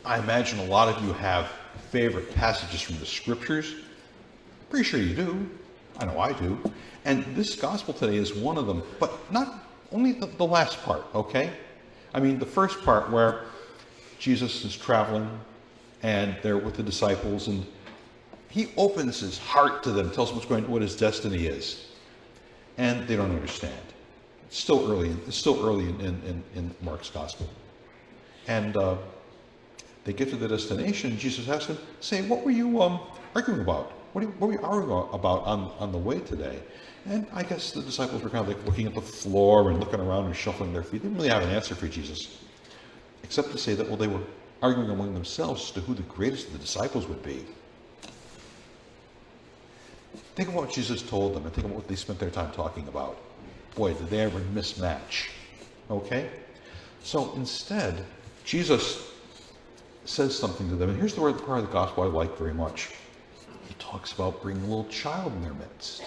I imagine a lot of you have favorite passages from the scriptures. Pretty sure you do. I know I do. And this gospel today is one of them, but not only the last part, okay? I mean, the first part where Jesus is traveling and they're with the disciples and he opens his heart to them, tells them what his destiny is. And they don't understand. It's still early in Mark's gospel. And they get to the destination. Jesus asks them, say, what were you arguing about? What were you arguing about on the way today? And I guess the disciples were kind of like looking at the floor and looking around and shuffling their feet. They didn't really have an answer for Jesus, except to say that, well, they were arguing among themselves as to who the greatest of the disciples would be. Think of what Jesus told them and think of what they spent their time talking about. Boy, did they ever mismatch. Okay? So instead, Jesus says something to them, and here's the part of the gospel I like very much. He talks about bringing a little child in their midst.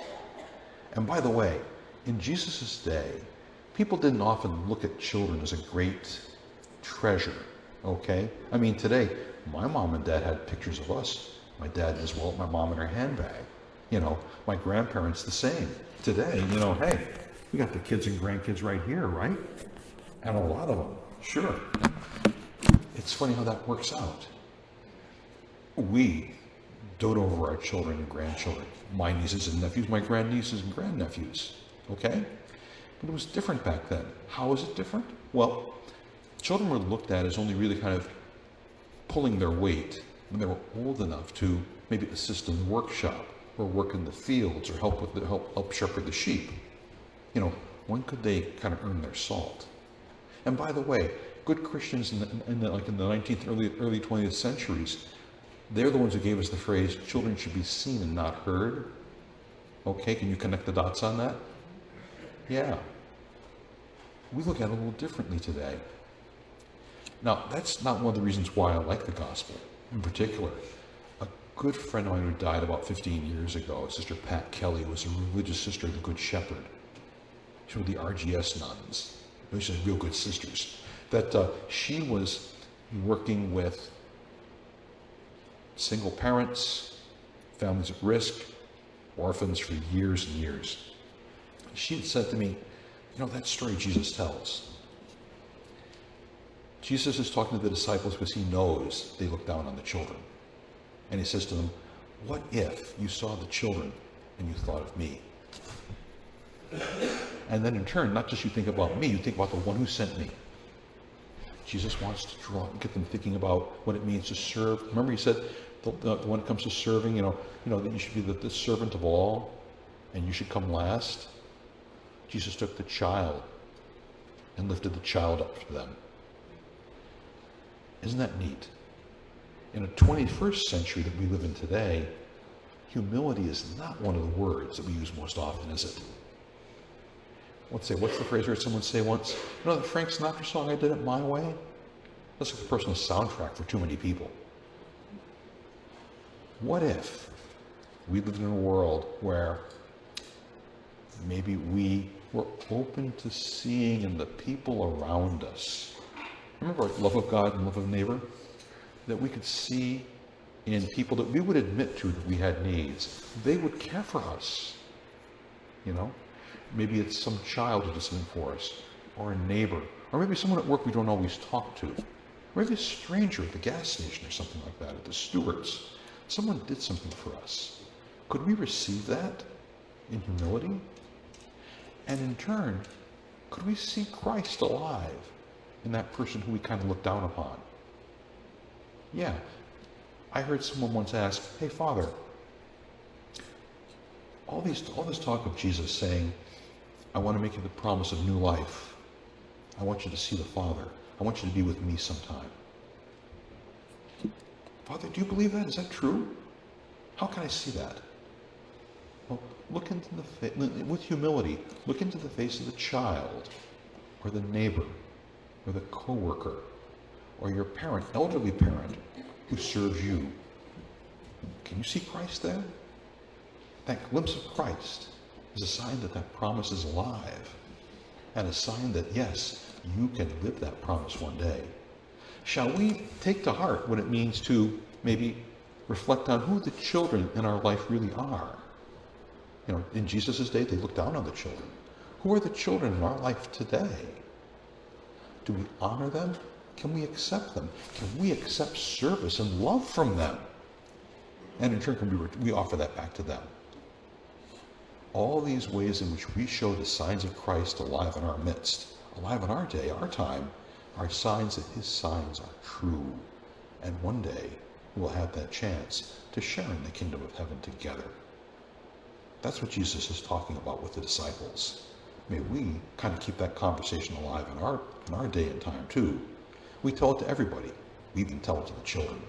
And by the way, in Jesus' day, people didn't often look at children as a great treasure, okay? I mean, today, my mom and dad had pictures of us. My dad as well, my mom in her handbag. My grandparents the same. Today, hey, we got the kids and grandkids right here, right? And a lot of them, sure. It's funny how that works out. We dote over our children and grandchildren, my nieces and nephews, my grandnieces and grandnephews, okay? But it was different back then. How is it different? Well, children were looked at as only really kind of pulling their weight when they were old enough to maybe assist in the workshop or work in the fields or help shepherd the sheep. When could they kind of earn their salt? And by the way, good Christians in the 19th, early 20th centuries, they're the ones who gave us the phrase, children should be seen and not heard. Okay, can you connect the dots on that? Yeah. We look at it a little differently today. Now, that's not one of the reasons why I like the gospel in particular. A good friend of mine who died about 15 years ago, Sister Pat Kelly, was a religious sister of the Good Shepherd. She was the RGS nuns. Those are real good sisters. That she was working with single parents, families at risk, orphans for years and years. She had said to me, that story Jesus tells. Jesus is talking to the disciples because he knows they look down on the children. And he says to them, what if you saw the children and you thought of me? And then in turn, not just you think about me, you think about the one who sent me. Jesus wants to get them thinking about what it means to serve. Remember he said, when it comes to serving, that you should be the servant of all, and you should come last. Jesus took the child and lifted the child up for them. Isn't that neat? In a 21st century that we live in today, humility is not one of the words that we use most often, is it? What's the phrase I heard someone say once? The Frank Sinatra song, I Did It My Way? That's like a personal soundtrack for too many people. What if we lived in a world where maybe we were open to seeing in the people around us, remember our love of God and love of neighbor? That we could see in people that we would admit to that we had needs. They would care for us. Maybe it's some child who does something for us, or a neighbor, or maybe someone at work we don't always talk to. Or maybe a stranger at the gas station or something like that, at the Stewart's. Someone did something for us. Could we receive that in humility? And in turn, could we see Christ alive in that person who we kind of look down upon? Yeah. I heard someone once ask, hey, Father, all this talk of Jesus saying, I want to make you the promise of new life. I want you to see the Father. I want you to be with me sometime. Father, do you believe that? Is that true? How can I see that? Well, look into with humility, look into the face of the child, or the neighbor, or the coworker, or your parent, elderly parent, who serves you. Can you see Christ there? That glimpse of Christ is a sign that that promise is alive, and a sign that, yes, you can live that promise one day. Shall we take to heart what it means to maybe reflect on who the children in our life really are? You know, in Jesus' day, they looked down on the children. Who are the children in our life today? Do we honor them? Can we accept them? Can we accept service and love from them? And in turn, can we offer that back to them? All these ways in which we show the signs of Christ alive in our midst, alive in our day, our time, are signs that his signs are true. And one day, we'll have that chance to share in the kingdom of heaven together. That's what Jesus is talking about with the disciples. May we kind of keep that conversation alive in our day and time too. We tell it to everybody. We even tell it to the children.